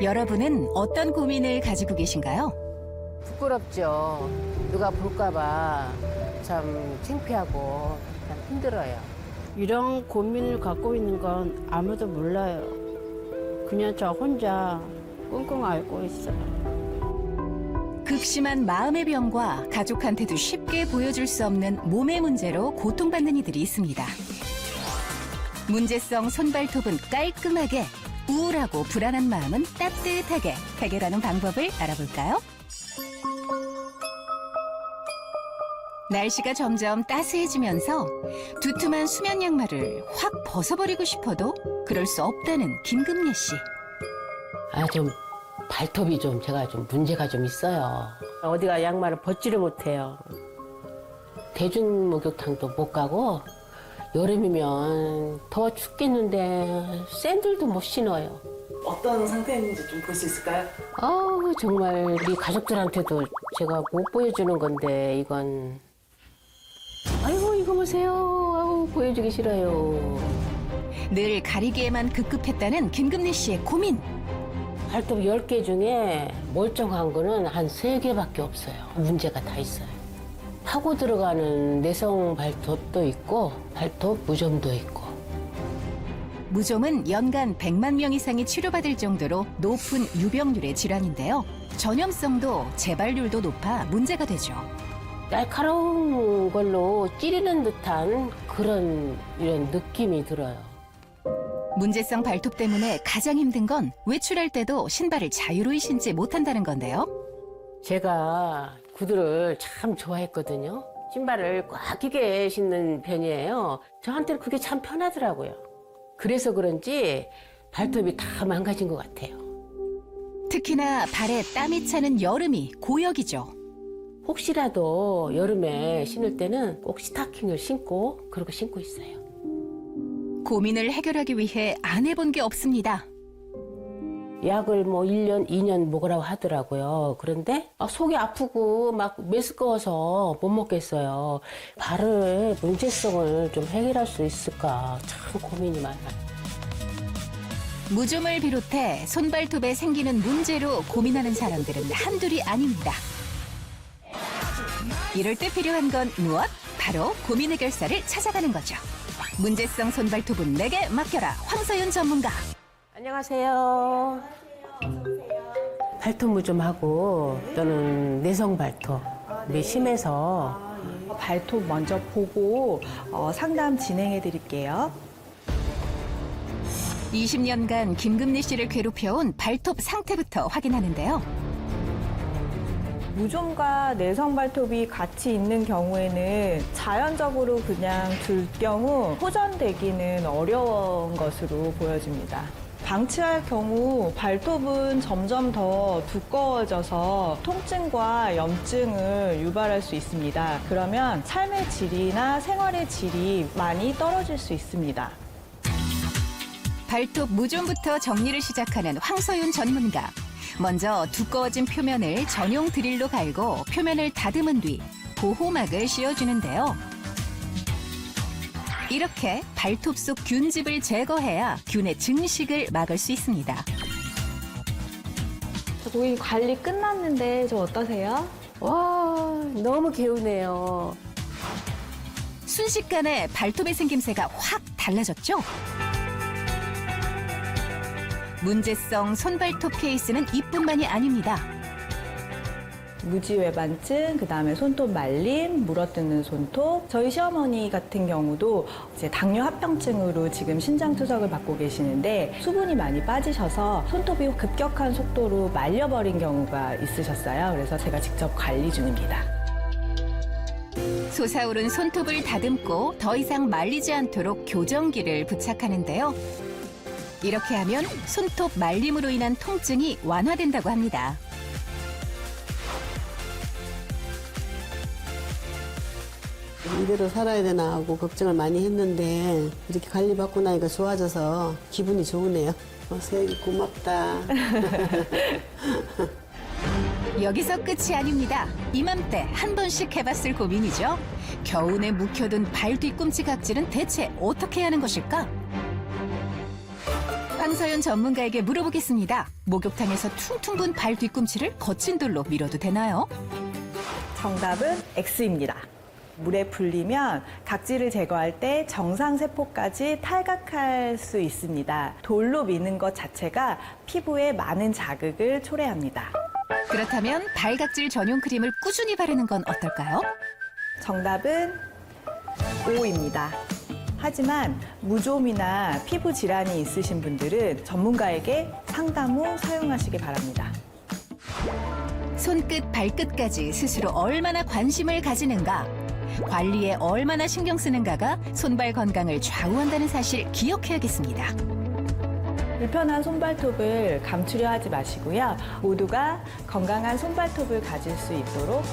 여러분은 어떤 고민을 가지고 계신가요? 부끄럽죠. 누가 볼까봐 참 창피하고 참 힘들어요. 이런 고민을 갖고 있는 건 아무도 몰라요. 그냥 저 혼자 끙끙 앓고 있어요. 극심한 마음의 병과 가족한테도 쉽게 보여줄 수 없는 몸의 문제로 고통받는 이들이 있습니다. 문제성 손발톱은 깔끔하게, 우울하고 불안한 마음은 따뜻하게 해결하는 방법을 알아볼까요? 날씨가 점점 따스해지면서 두툼한 수면 양말을 확 벗어버리고 싶어도 그럴 수 없다는 김금래 씨. 좀 발톱이 제가 문제가 있어요. 어디가 양말을 벗지를 못해요. 대중목욕탕도 못 가고 여름이면 더워 죽겠는데 샌들도 못 신어요. 어떤 상태인지 좀 볼 수 있을까요? 정말 우리 가족들한테도 제가 못 보여주는 건데 이건 아이고 이거 보세요. 보여주기 싫어요. 늘 가리기에만 급급했다는 김금래 씨의 고민. 발톱 10개 중에 멀쩡한 거는 한 3개밖에 없어요. 문제가 다 있어요. 파고 들어가는 내성 발톱도 있고 발톱 무좀도 있고. 무좀은 연간 100만 명 이상이 치료받을 정도로 높은 유병률의 질환인데요. 전염성도 재발률도 높아 문제가 되죠. 날카로운 걸로 찌르는 듯한 이런 느낌이 들어요. 문제성 발톱 때문에 가장 힘든 건 외출할 때도 신발을 자유로이 신지 못한다는 건데요. 제가 구두를 참 좋아했거든요. 신발을 꽉 끼게 신는 편이에요. 저한테는 그게 참 편하더라고요. 그래서 그런지 발톱이 다 망가진 것 같아요. 특히나 발에 땀이 차는 여름이 고역이죠. 혹시라도 여름에 신을 때는 꼭 스타킹을 신고 그러고 신고 있어요. 고민을 해결하기 위해 안 해본 게 없습니다. 약을 1년, 2년 먹으라고 하더라고요. 그런데 속이 아프고 막 메스꺼워서 못 먹겠어요. 발의 문제성을 좀 해결할 수 있을까 참 고민이 많아요. 무좀을 비롯해 손발톱에 생기는 문제로 고민하는 사람들은 한둘이 아닙니다. 이럴 때 필요한 건 무엇? 바로 고민 해결사를 찾아가는 거죠. 문제성 손발톱은 내게 맡겨라. 황서윤 전문가. 안녕하세요. 발톱 무좀하고 또는 내성 발톱이 심해서 발톱 먼저 보고 상담 진행해 드릴게요. 20년간 김금래 씨를 괴롭혀온 발톱 상태부터 확인하는데요. 무좀과 내성 발톱이 같이 있는 경우에는 자연적으로 그냥 둘 경우 호전되기는 어려운 것으로 보여집니다. 방치할 경우 발톱은 점점 더 두꺼워져서 통증과 염증을 유발할 수 있습니다. 그러면 삶의 질이나 생활의 질이 많이 떨어질 수 있습니다. 발톱 무좀부터 정리를 시작하는 황서윤 전문가. 먼저 두꺼워진 표면을 전용 드릴로 갈고 표면을 다듬은 뒤 보호막을 씌워주는데요. 이렇게 발톱 속 균집을 제거해야 균의 증식을 막을 수 있습니다. 고객님 관리 끝났는데 좀 어떠세요? 와 너무 개운해요. 순식간에 발톱의 생김새가 확 달라졌죠? 문제성 손발톱 케이스는 이뿐만이 아닙니다. 무지외반증, 그다음에 손톱 말림, 물어뜯는 손톱. 저희 시어머니 같은 경우도 이제 당뇨 합병증으로 지금 신장 투석을 받고 계시는데 수분이 많이 빠지셔서 손톱이 급격한 속도로 말려버린 경우가 있으셨어요. 그래서 제가 직접 관리 중입니다. 솟아오른 손톱을 다듬고 더 이상 말리지 않도록 교정기를 부착하는데요. 이렇게 하면 손톱 말림으로 인한 통증이 완화된다고 합니다. 이대로 살아야 되나 하고 걱정을 많이 했는데 이렇게 관리받고 나니까 좋아져서 기분이 좋으네요. 세기 고맙다. 여기서 끝이 아닙니다. 이맘때 한 번씩 해봤을 고민이죠. 겨우내 묵혀둔 발 뒤꿈치 각질은 대체 어떻게 하는 것일까? 황서연 전문가에게 물어보겠습니다. 목욕탕에서 퉁퉁 분 발 뒤꿈치를 거친 돌로 밀어도 되나요? 정답은 X입니다. 물에 불리면 각질을 제거할 때 정상세포까지 탈각할 수 있습니다. 돌로 미는 것 자체가 피부에 많은 자극을 초래합니다. 그렇다면 발각질 전용 크림을 꾸준히 바르는 건 어떨까요? 정답은 O입니다. 하지만 무좀이나 피부 질환이 있으신 분들은 전문가에게 상담 후 사용하시기 바랍니다. 손끝, 발끝까지 스스로 얼마나 관심을 가지는가, 관리에 얼마나 신경 쓰는가가 손발 건강을 좌우한다는 사실 기억해야겠습니다. 불편한 손발톱을 감추려 하지 마시고요. 모두가 건강한 손발톱을 가질 수 있도록